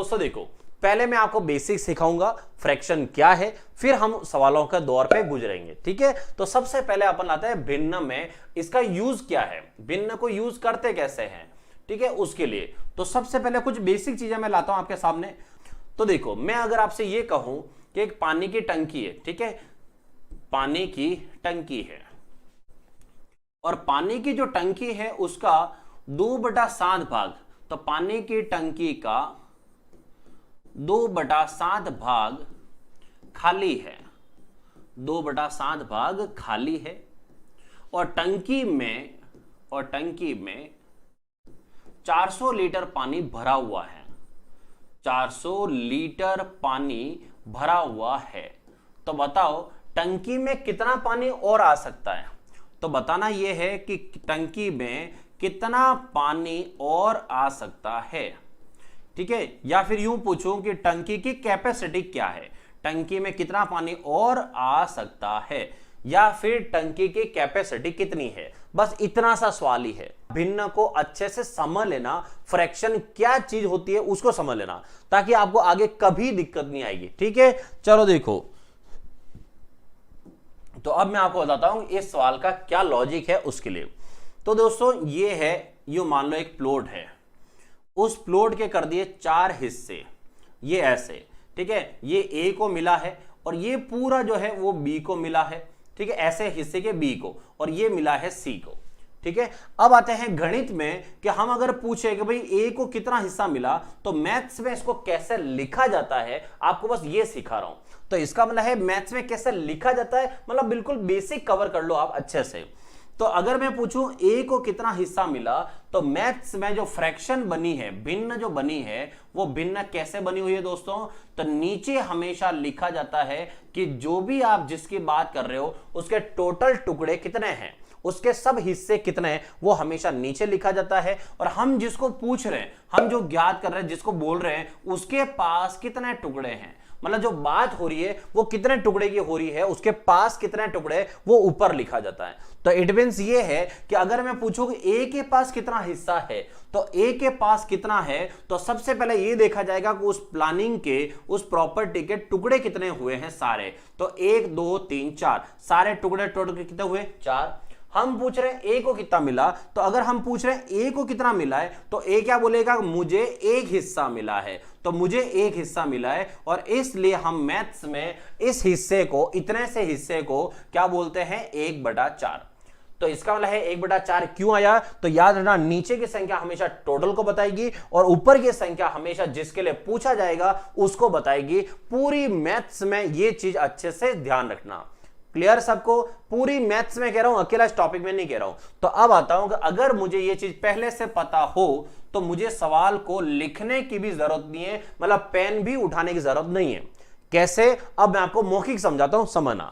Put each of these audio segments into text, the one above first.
दोस्तों देखो, पहले मैं आपको बेसिक सिखाऊंगा फ्रैक्शन क्या है, फिर हम सवालों के दौर पे गुजरेंगे, ठीक है। तो सबसे पहले अपन लाते हैं भिन्न में इसका यूज क्या है, भिन्न को यूज करते कैसे हैं, ठीक है, उसके लिए। तो सबसे पहले कुछ बेसिक चीजें मैं लाता हूं आपके सामने। तो देखो, मैं अगर आपसे ये कहूं कि एक पानी की टंकी है, ठीक है, पानी की टंकी है, और पानी की जो टंकी है उसका 2/7 भाग, तो पानी की टंकी का 2/7 भाग खाली है, 2/7 भाग खाली है, और टंकी में 400 लीटर पानी भरा हुआ है, 400 लीटर पानी भरा हुआ है। तो बताओ टंकी में कितना पानी और आ सकता है। तो बताना यह है कि टंकी में कितना पानी और आ सकता है, ठीक है। या फिर यूं पूछूं कि टंकी की कैपेसिटी क्या है, टंकी में कितना पानी और आ सकता है, या फिर टंकी की कैपेसिटी कितनी है। बस इतना सा सवाल ही है। भिन्न को अच्छे से समझ लेना, फ्रैक्शन क्या चीज होती है उसको समझ लेना, ताकि आपको आगे कभी दिक्कत नहीं आएगी, ठीक है। चलो देखो, तो अब मैं आपको बताता हूं इस सवाल का क्या लॉजिक है उसके लिए। तो दोस्तों ये है, यूं मान लो एक प्लॉट है, उस प्लॉट के कर दिए 4 हिस्से, ये ऐसे, ठीक है, ये ए को मिला है और ये पूरा जो है वो बी को मिला है, ठीक है, ऐसे हिस्से के बी को, और ये मिला है सी को, ठीक है। अब आते हैं गणित में कि हम अगर पूछे कि भाई ए को कितना हिस्सा मिला, तो मैथ्स में इसको कैसे लिखा जाता है, आपको बस ये सिखा रहा हूं। तो इसका मतलब है मैथ्स में कैसे लिखा जाता है, मतलब बिल्कुल बेसिक कवर कर लो आप अच्छे से। तो अगर मैं पूछूं ए को कितना हिस्सा मिला, तो मैथ्स में जो फ्रैक्शन बनी है, भिन्न जो बनी है, वो भिन्न कैसे बनी हुई है दोस्तों। तो नीचे हमेशा लिखा जाता है कि जो भी आप जिसकी बात कर रहे हो उसके टोटल टुकड़े कितने हैं, उसके सब हिस्से कितने हैं, वो हमेशा नीचे लिखा जाता है। और हम जिसको पूछ रहे हैं, हम जो ज्ञात कर रहे हैं, जिसको बोल रहे हैं, उसके पास कितने टुकड़े हैं, मतलब जो बात हो रही है वो कितने टुकड़े की हो रही है, उसके पास कितने टुकड़े, वो ऊपर लिखा जाता है। तो इट मींस ये है कि अगर मैं पूछूं कि ए के पास कितना हिस्सा है, तो ए के पास कितना है, तो सबसे पहले ये देखा जाएगा कि उस प्लानिंग के, उस प्रॉपर्टी के टुकड़े कितने हुए हैं सारे। तो 1 2 3 4 सारे टुकड़े टोटल कितने हुए, 4। हम पूछ रहे हैं ए को कितना मिला, तो अगर हम पूछ रहे हैं ए को कितना मिला है, तो ए क्या बोलेगा, मुझे एक हिस्सा मिला है, तो मुझे एक हिस्सा मिला है, और इसलिए हम मैथ्स में इस हिस्से को, इतने से हिस्से को क्या बोलते हैं, 1/4। तो इसका मतलब है 1/4 क्यों आया, तो याद रखना नीचे की संख्या हमेशा टोटल को बताएगी और ऊपर की संख्या हमेशा जिसके लिए पूछा जाएगा उसको बताएगी। पूरी मैथ्स में ये चीज अच्छे से ध्यान रखना। क्लियर सबको, पूरी मैथ्स में कह रहा हूं, अकेला इस टॉपिक में नहीं कह रहा हूं। तो अब आता हूं कि अगर मुझे ये चीज पहले से पता हो तो मुझे सवाल को लिखने की भी जरूरत नहीं है, मतलब पेन भी उठाने की जरूरत नहीं है। कैसे, अब मैं आपको मौखिक समझाता हूं, समझना।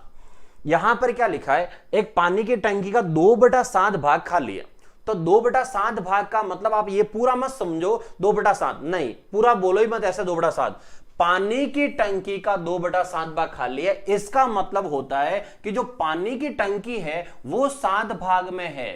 यहां पर क्या लिखा है, एक पानी की टंकी का 2/7 भाग खाली है। तो 2/7 भाग का मतलब आप ये पूरा मत समझो 2/7, नहीं पूरा बोलो ही मत ऐसे 2/7। पानी की टंकी का 2/7 भाग खाली है, इसका मतलब होता है कि जो पानी की टंकी है वो 7 भाग में है।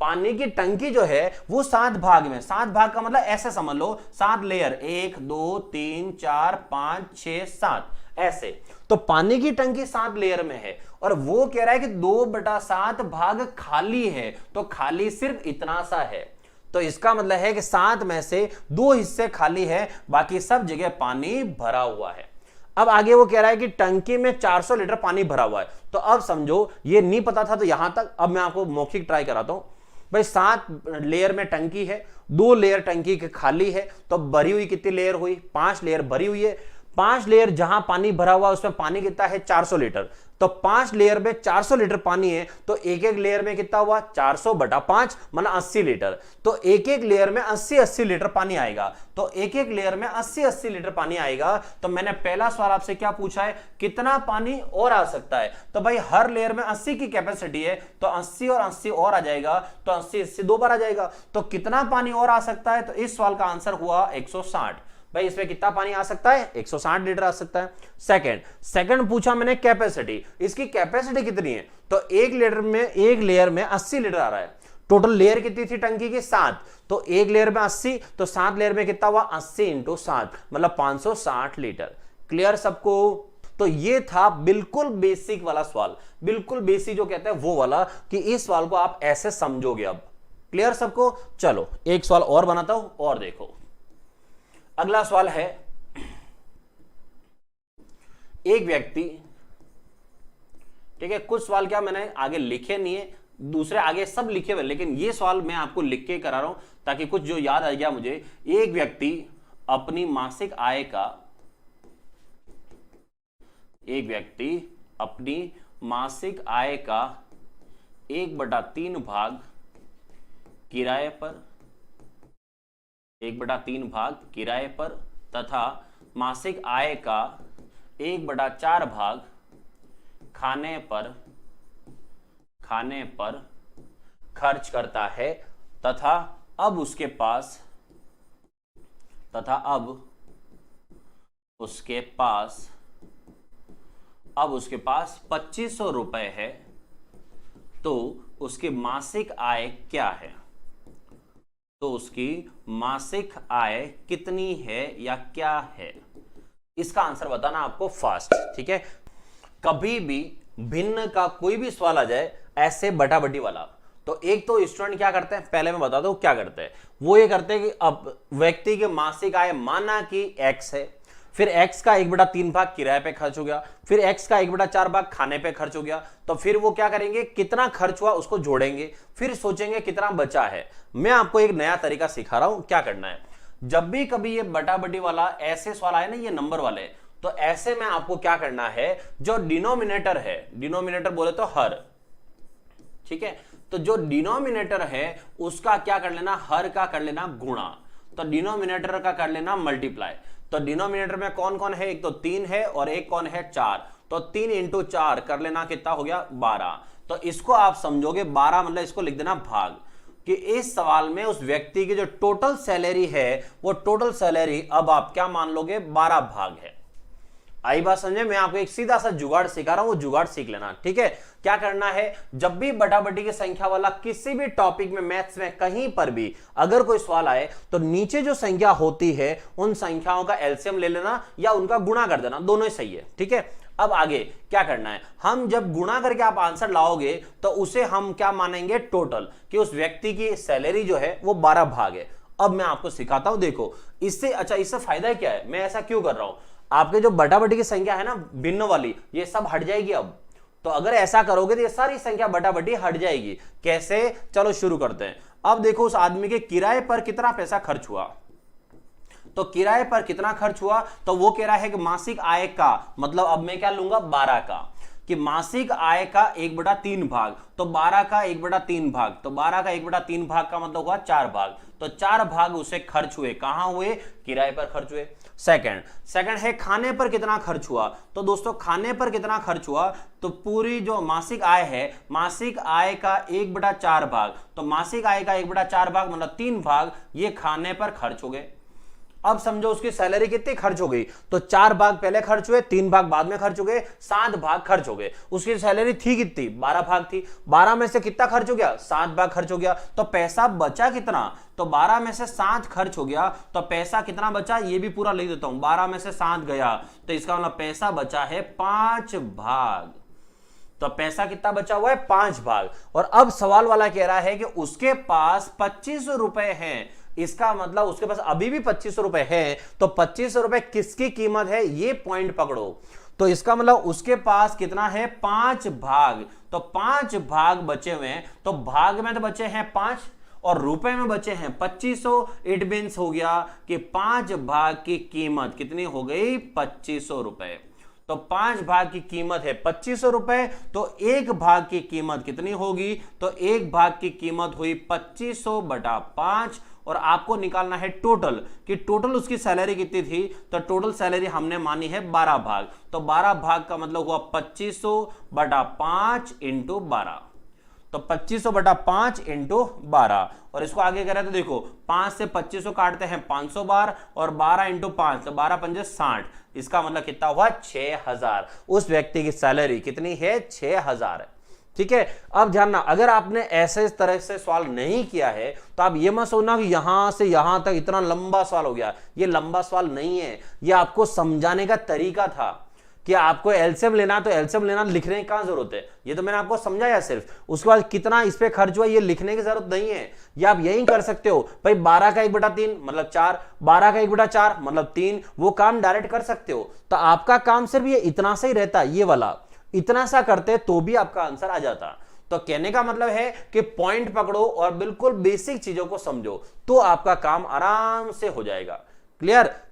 पानी की टंकी जो है वो 7 भाग में, 7 भाग का मतलब ऐसे समझ लो 7 लेयर, 1 2 3 4 5 6 7 ऐसे। तो पानी की टंकी 7 लेयर में है और वो कह रहा है कि 2/7 भाग खाली है, तो खाली सिर्फ इतना सा है। तो इसका मतलब है कि 7 में से 2 हिस्से खाली है, बाकी सब जगह पानी भरा हुआ है। अब आगे वो कह रहा है कि टंकी में 400 लीटर पानी भरा हुआ है। तो अब समझो ये नहीं पता था तो यहां तक। अब मैं आपको मौखिक ट्राई कराता हूं। भाई 7 लेयर में टंकी है, 2 लेयर टंकी के खाली है, तो भरी हुई कितनी लेयर हुई, 5 लेयर भरी हुई है। 5 लेयर जहां पानी भरा हुआ उसमें पानी कितना है, 400 लीटर। तो 5 लेयर में 400 लीटर पानी है, तो एक एक लेयर में कितना हुआ, 400/5 मतलब 80 लीटर। तो एक एक लेयर में 80-80 लीटर पानी आएगा। तो एक एक लेयर में 80-80 लीटर पानी आएगा। तो मैंने पहला सवाल आपसे क्या पूछा है, कितना पानी और आ सकता है। तो भाई हर लेयर में 80 की कैपेसिटी है, तो 80 और 80 और आ जाएगा, तो 80-80 2 बार आ जाएगा। तो कितना पानी और आ सकता है, तो इस सवाल का आंसर हुआ 160। भाई इसमें कितना पानी आ सकता है, 160 लीटर आ सकता है। सेकंड पूछा मैंने कैपेसिटी, इसकी कैपेसिटी कितनी है। तो एक लेयर में 80 लीटर आ रहा है, टोटल लेयर कितनी थी टंकी की 7, तो एक लेयर में 80, तो 7 लेयर में कितना हुआ 80 इंटू 7 मतलब 560 लीटर। क्लियर सबको? तो ये था बिल्कुल बेसिक वाला सवाल, बिल्कुल बेसिक जो कहते हैं वो वाला, कि इस सवाल को आप ऐसे समझोगे। अब क्लियर सबको? चलो एक सवाल और बनाता हूं और देखो। अगला सवाल है, एक व्यक्ति, ठीक है, कुछ सवाल क्या मैंने आगे लिखे नहीं है, दूसरे आगे सब लिखे हुए, लेकिन ये सवाल मैं आपको लिख के करा रहा हूं ताकि कुछ जो याद आ गया मुझे। एक व्यक्ति अपनी मासिक आय का, एक व्यक्ति अपनी मासिक आय का 1/3 भाग किराए पर, 1/3 भाग किराए पर तथा मासिक आय का 1/4 भाग खाने पर खर्च करता है तथा अब उसके पास 2500 रुपए है, तो उसकी मासिक आय क्या है? तो उसकी मासिक आय कितनी है या क्या है? इसका आंसर बताना आपको फास्ट, ठीक है। कभी भी भिन्न का कोई भी सवाल आ जाए ऐसे बटाबटी वाला, तो एक तो स्टूडेंट क्या करते हैं, पहले मैं बता दूं क्या करते हैं। वो ये करते हैं कि अब व्यक्ति की मासिक आय माना कि x है, फिर x का 1/3 भाग किराए पे खर्च हो गया, फिर x का 1/4 भाग खाने पे खर्च हो गया, तो फिर वो क्या करेंगे, कितना खर्च हुआ उसको जोड़ेंगे, फिर सोचेंगे कितना बचा है। मैं आपको एक नया तरीका सिखा रहा हूं, क्या करना है। जब भी कभी ये बटाबटी वाला ऐसे सवाल आए ना, ये नंबर वाले, तो ऐसे में आपको क्या करना है, जो डिनोमिनेटर है, डिनोमिनेटर बोले तो हर, ठीक है, तो जो डिनोमिनेटर है उसका क्या कर लेना, हर का कर लेना गुणा, तो डिनोमिनेटर का कर लेना मल्टीप्लाई। तो डिनोमिनेटर में कौन कौन है, एक तो 3 है और एक कौन है 4, तो 3 इंटू 4 कर लेना, कितना हो गया 12। तो इसको आप समझोगे 12 मतलब इसको लिख देना भाग, कि इस सवाल में उस व्यक्ति की जो टोटल सैलरी है वो टोटल सैलरी अब आप क्या मान लोगे 12 भाग है। आई बात समझे? मैं आपको एक सीधा सा जुगाड़ सिखा रहा हूं, वो जुगाड़ सीख लेना, ठीक है। क्या करना है, जब भी बटाबटी की संख्या वाला किसी भी टॉपिक में, मैथ्स में कहीं पर भी अगर कोई सवाल आए, तो नीचे जो संख्या होती है उन संख्याओं का एलसीएम ले लेना या उनका गुणा कर देना, दोनों ही सही है, ठीक है। अब आगे क्या करना है, हम जब गुणा करके आप आंसर लाओगे तो उसे हम क्या मानेंगे, टोटल, कि उस व्यक्ति की सैलरी जो है वो 12 भाग है। अब मैं आपको सिखाता हूं, देखो इससे, अच्छा इससे फायदा क्या है, मैं ऐसा क्यों कर रहा हूं, आपके जो बटाबटी की संख्या है ना भिन्न वाली, ये सब हट जाएगी अब। तो अगर ऐसा करोगे तो ये सारी संख्या बटाबटी हट जाएगी। कैसे, चलो शुरू करते हैं। अब देखो उस आदमी के किराए पर कितना पैसा खर्च हुआ, तो किराए पर कितना खर्च हुआ, तो वो कह रहा है कि मासिक आय का, मतलब अब मैं क्या लूंगा 12 का, कि मासिक आय का 1/3 भाग, तो 12 का 1/3 भाग, तो 12 का 1/3 भाग का मतलब हुआ 4 भाग, तो 4 भाग उसे खर्च हुए, कहां हुए, किराए पर खर्च हुए। सेकंड है खाने पर कितना खर्च हुआ, तो दोस्तों खाने पर कितना खर्च हुआ, तो पूरी जो मासिक आय है, मासिक आय का 1/4 भाग, तो मासिक आय का 1/4 भाग मतलब 3 भाग ये खाने पर खर्च हो गए। अब समझो उसकी सैलरी कितनी खर्च हो गई, तो 4 भाग पहले खर्च हुए, 3 भाग बाद में खर्च हो गए, 7 भाग खर्च हो गए। उसकी सैलरी थी कितनी, 12 भाग थी, 12 में से कितना खर्च हो गया, 7 भाग खर्च हो गया, तो पैसा बचा कितना, तो 12 में से 7 खर्च हो गया, तो पैसा कितना बचा, ये भी पूरा लिख देता हूं, 12 में से 7 गया, तो इसका मतलब पैसा बचा है 5 भाग। तो पैसा कितना बचा हुआ है, 5 भाग। और अब सवाल वाला कह रहा है कि उसके पास 2500 रुपए हैं, इसका मतलब उसके पास अभी भी 2500 रुपए है, तो 2500 रुपए किसकी कीमत है, ये पॉइंट पकड़ो। तो इसका मतलब उसके पास कितना है, 5 भाग, तो 5 भाग बचे हुए हैं, तो भाग में तो बचे हैं 5 और रुपए में बचे हैं 2500। इट मींस हो गया कि 5 भाग की कीमत कितनी हो गई, 2500 रुपए। तो 5 भाग की कीमत है 2500 रुपए, तो 1 भाग की कीमत कितनी होगी, तो 1 भाग की कीमत हुई 2500/5। और आपको निकालना है टोटल, कि टोटल उसकी सैलरी कितनी थी, तो टोटल सैलरी हमने मानी है 12 भाग, तो 12 भाग का मतलब हुआ 2500/5 इंटू 12, तो 2500/5 इंटू 12। और इसको आगे करें तो देखो 5 से 2500 काटते हैं 500 बार, और 12 इंटू 5, तो 12 पंजे 60, इसका मतलब कितना हुआ 6000। उस व्यक्ति की सैलरी कितनी है, 6000 है। ठीक है। अब ध्यान, अगर आपने ऐसे तरह से सवाल नहीं किया है तो आप ये मत सोचना कि यहां से यहां तक इतना लंबा सवाल हो गया। ये लंबा सवाल नहीं है, ये आपको समझाने का तरीका था कि आपको एलसीएम लेना, तो एलसीएम लेना लिखने की कहां जरूरत है, ये तो मैंने आपको समझाया सिर्फ। उसके बाद कितना इस पे खर्च हुआ ये लिखने की जरूरत नहीं है, ये आप यही कर सकते हो भाई। 12 का 1/3 मतलब 4, 12 का 1/4 मतलब 3, वो काम डायरेक्ट कर सकते हो। तो आपका काम सिर्फ ये इतना सा ही रहता, ये वाला इतना सा करते तो भी आपका आंसर आ जाता। तो कहने का मतलब है कि पॉइंट पकड़ो और बिल्कुल बेसिक चीजों को समझो तो आपका काम आराम से हो जाएगा। क्लियर?